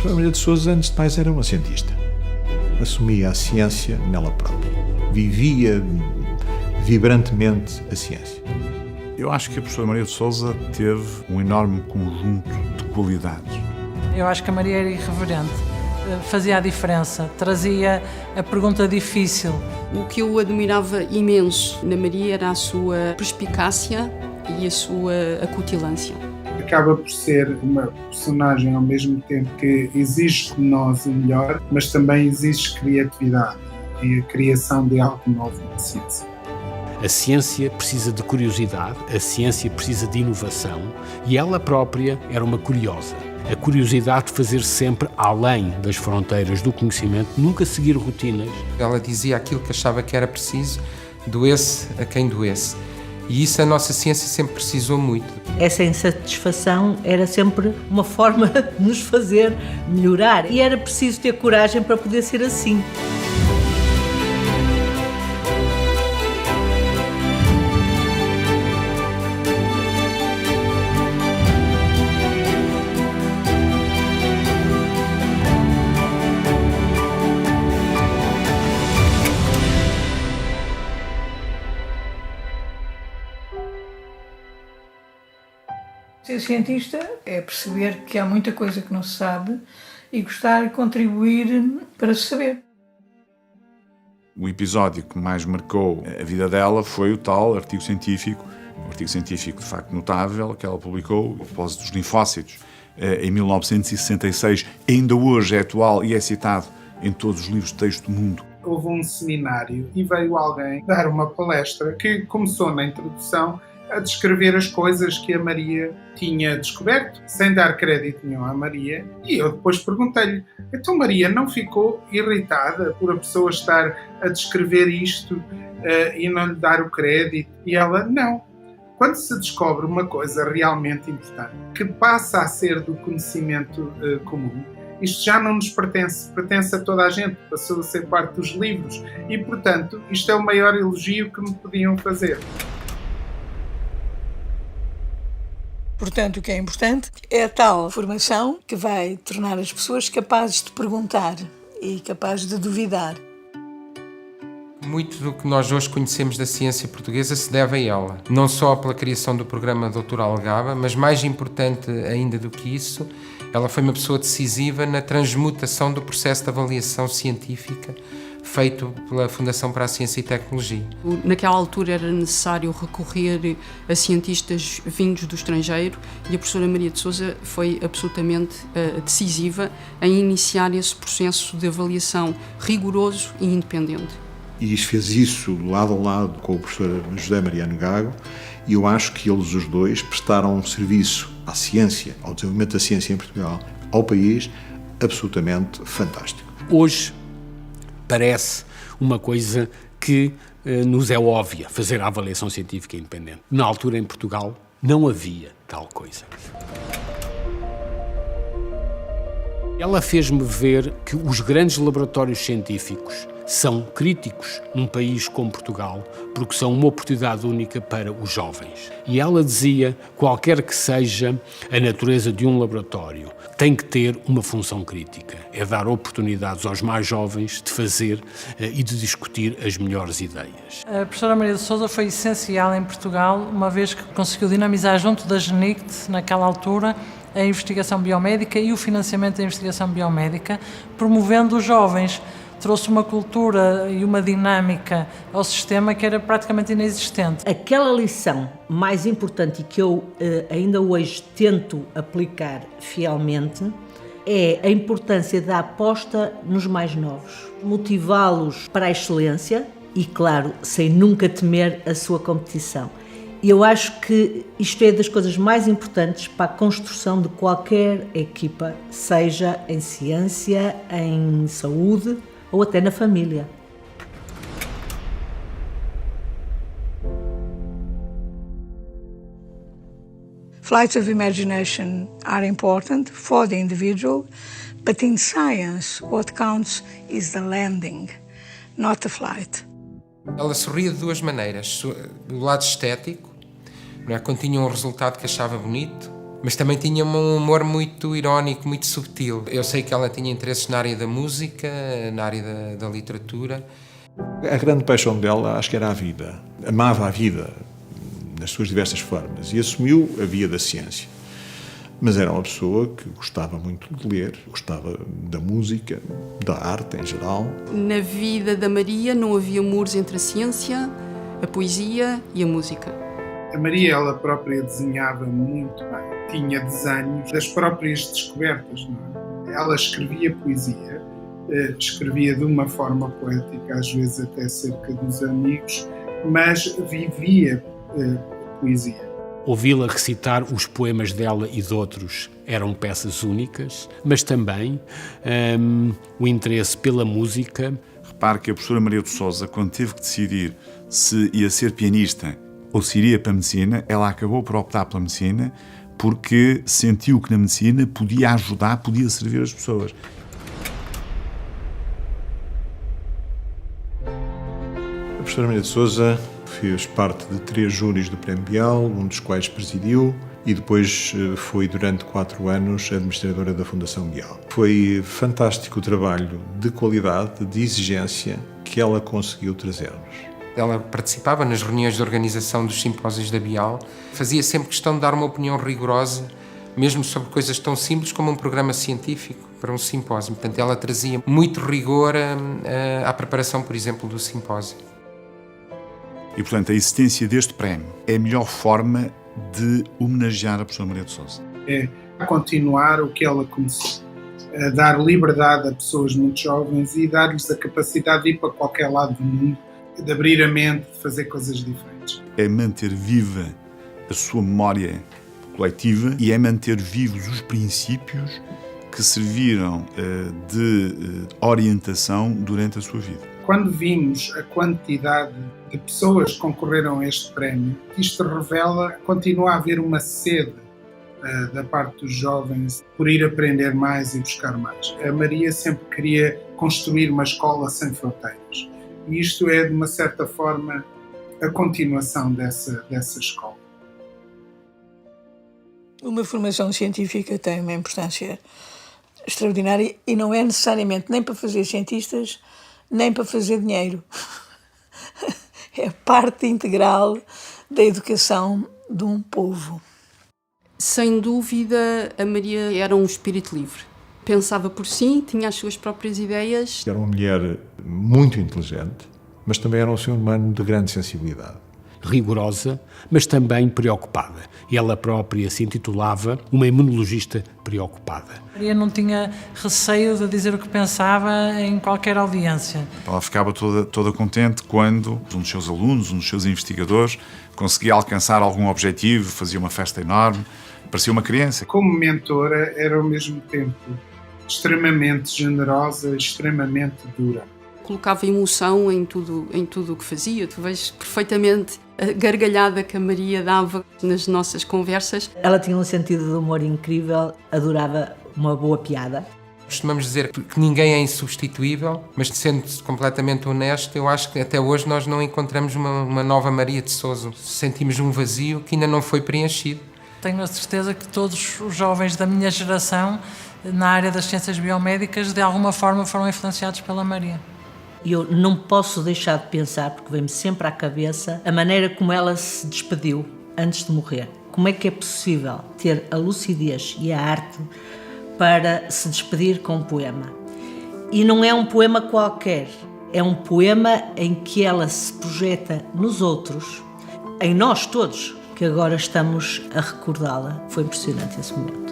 professora Maria de Sousa, antes de mais, era uma cientista. Assumia a ciência nela própria. Vivia vibrantemente a ciência. Eu acho que a professora Maria de Sousa teve um enorme conjunto de qualidades. Eu acho que a Maria era irreverente, fazia a diferença, trazia a pergunta difícil. O que eu admirava imenso na Maria era a sua perspicácia e a sua acutilância. Acaba por ser uma personagem ao mesmo tempo que exige de nós o melhor, mas também exige criatividade e a criação de algo novo na ciência. A ciência precisa de curiosidade, a ciência precisa de inovação e ela própria era uma curiosa. A curiosidade de fazer sempre além das fronteiras do conhecimento, nunca seguir rotinas. Ela dizia aquilo que achava que era preciso, doesse a quem doesse. E isso a nossa ciência sempre precisou muito. Essa insatisfação era sempre uma forma de nos fazer melhorar. E era preciso ter coragem para poder ser assim. Ser cientista é perceber que há muita coisa que não se sabe e gostar de contribuir para se saber. O episódio que mais marcou a vida dela foi o tal artigo científico, um artigo científico de facto notável, que ela publicou, o propósito dos linfócitos, em 1966, ainda hoje é atual e é citado em todos os livros de texto do mundo. Houve um seminário e veio alguém dar uma palestra que começou na introdução a descrever as coisas que a Maria tinha descoberto, sem dar crédito nenhum à Maria. E eu depois perguntei-lhe, então Maria não ficou irritada por a pessoa estar a descrever isto e não lhe dar o crédito? E ela, não. Quando se descobre uma coisa realmente importante, que passa a ser do conhecimento comum, isto já não nos pertence, pertence a toda a gente, passou a ser parte dos livros. E, portanto, isto é o maior elogio que me podiam fazer. Portanto, o que é importante é a tal formação que vai tornar as pessoas capazes de perguntar e capazes de duvidar. Muito do que nós hoje conhecemos da ciência portuguesa se deve a ela. Não só pela criação do programa Doutor Algaba, mas mais importante ainda do que isso, ela foi uma pessoa decisiva na transmutação do processo de avaliação científica feito pela Fundação para a Ciência e Tecnologia. Naquela altura era necessário recorrer a cientistas vindos do estrangeiro e a professora Maria de Sousa foi absolutamente decisiva em iniciar esse processo de avaliação rigoroso e independente. E fez isso lado a lado com o professor José Mariano Gago, e eu acho que eles os dois prestaram um serviço à ciência, ao desenvolvimento da ciência em Portugal, ao país, absolutamente fantástico. Hoje parece uma coisa que nos é óbvia, fazer a avaliação científica independente. Na altura, em Portugal, não havia tal coisa. Ela fez-me ver que os grandes laboratórios científicos são críticos num país como Portugal, porque são uma oportunidade única para os jovens. E ela dizia, qualquer que seja a natureza de um laboratório, tem que ter uma função crítica. É dar oportunidades aos mais jovens de fazer e de discutir as melhores ideias. A professora Maria de Sousa foi essencial em Portugal, uma vez que conseguiu dinamizar junto da GENICT, naquela altura, a investigação biomédica e o financiamento da investigação biomédica, promovendo os jovens. Trouxe uma cultura e uma dinâmica ao sistema que era praticamente inexistente. Aquela lição mais importante e que eu ainda hoje tento aplicar fielmente é a importância da aposta nos mais novos. Motivá-los para a excelência e, claro, sem nunca temer a sua competição. E eu acho que isto é das coisas mais importantes para a construção de qualquer equipa, seja em ciência, em saúde ou até na família. Flights of imagination are important for the individual, but in science what counts is the landing, not the flight. Ela sorria de duas maneiras, do lado estético, não é? Quando tinha um resultado que achava bonito, Mas também tinha um humor muito irónico, muito subtil. Eu sei que ela tinha interesses na área da música, na área da literatura. A grande paixão dela, acho que era a vida. Amava a vida, nas suas diversas formas, e assumiu a via da ciência. Mas era uma pessoa que gostava muito de ler, gostava da música, da arte em geral. Na vida da Maria não havia muros entre a ciência, a poesia e a música. A Maria, ela própria, desenhava muito bem. Tinha desenhos das próprias descobertas, não é? Ela escrevia poesia, escrevia de uma forma poética, às vezes até cerca dos amigos, mas vivia poesia. Ouvi-la recitar os poemas dela e de outros eram peças únicas, mas também o interesse pela música. Repare que a professora Maria de Sousa, quando teve que decidir se ia ser pianista ou se iria para a medicina, ela acabou por optar pela medicina porque sentiu que na medicina podia ajudar, podia servir as pessoas. A professora Maria de Sousa fez parte de 3 júris do Prémio Bial, um dos quais presidiu, e depois foi durante 4 anos administradora da Fundação Bial. Foi fantástico o trabalho de qualidade, de exigência que ela conseguiu trazer-nos. Ela participava nas reuniões de organização dos simpósios da Bial, fazia sempre questão de dar uma opinião rigorosa, mesmo sobre coisas tão simples como um programa científico para um simpósio. Portanto, ela trazia muito rigor à preparação, por exemplo, do simpósio. E, portanto, a existência deste prémio é a melhor forma de homenagear a professora Maria de Sousa. É continuar o que ela começou. A dar liberdade a pessoas muito jovens e dar-lhes a capacidade de ir para qualquer lado do mundo, de abrir a mente, de fazer coisas diferentes. É manter viva a sua memória coletiva e é manter vivos os princípios que serviram de orientação durante a sua vida. Quando vimos a quantidade de pessoas que concorreram a este prémio, isto revela que continua a haver uma sede da parte dos jovens por ir aprender mais e buscar mais. A Maria sempre queria construir uma escola sem fronteiras. E isto é, de uma certa forma, a continuação dessa escola. Uma formação científica tem uma importância extraordinária e não é necessariamente nem para fazer cientistas, nem para fazer dinheiro. É parte integral da educação de um povo. Sem dúvida, a Maria era um espírito livre. Pensava por si, tinha as suas próprias ideias. Era uma mulher muito inteligente, mas também era um ser humano de grande sensibilidade. Rigorosa, mas também preocupada. E ela própria se intitulava uma imunologista preocupada. Maria não tinha receio de dizer o que pensava em qualquer audiência. Ela ficava toda contente quando um dos seus alunos, um dos seus investigadores, conseguia alcançar algum objetivo, fazia uma festa enorme, parecia uma criança. Como mentora, era ao mesmo tempo extremamente generosa, extremamente dura. Colocava emoção em tudo o que fazia. Tu vês perfeitamente a gargalhada que a Maria dava nas nossas conversas. Ela tinha um sentido de humor incrível, adorava uma boa piada. Costumamos dizer que ninguém é insubstituível, mas sendo completamente honesto, eu acho que até hoje nós não encontramos uma nova Maria de Sousa. Sentimos um vazio que ainda não foi preenchido. Tenho a certeza que todos os jovens da minha geração, na área das ciências biomédicas, de alguma forma foram influenciados pela Maria. E eu não posso deixar de pensar, porque vem-me sempre à cabeça, a maneira como ela se despediu antes de morrer. Como é que é possível ter a lucidez e a arte para se despedir com um poema? E não é um poema qualquer, é um poema em que ela se projeta nos outros, em nós todos, que agora estamos a recordá-la. Foi impressionante esse momento.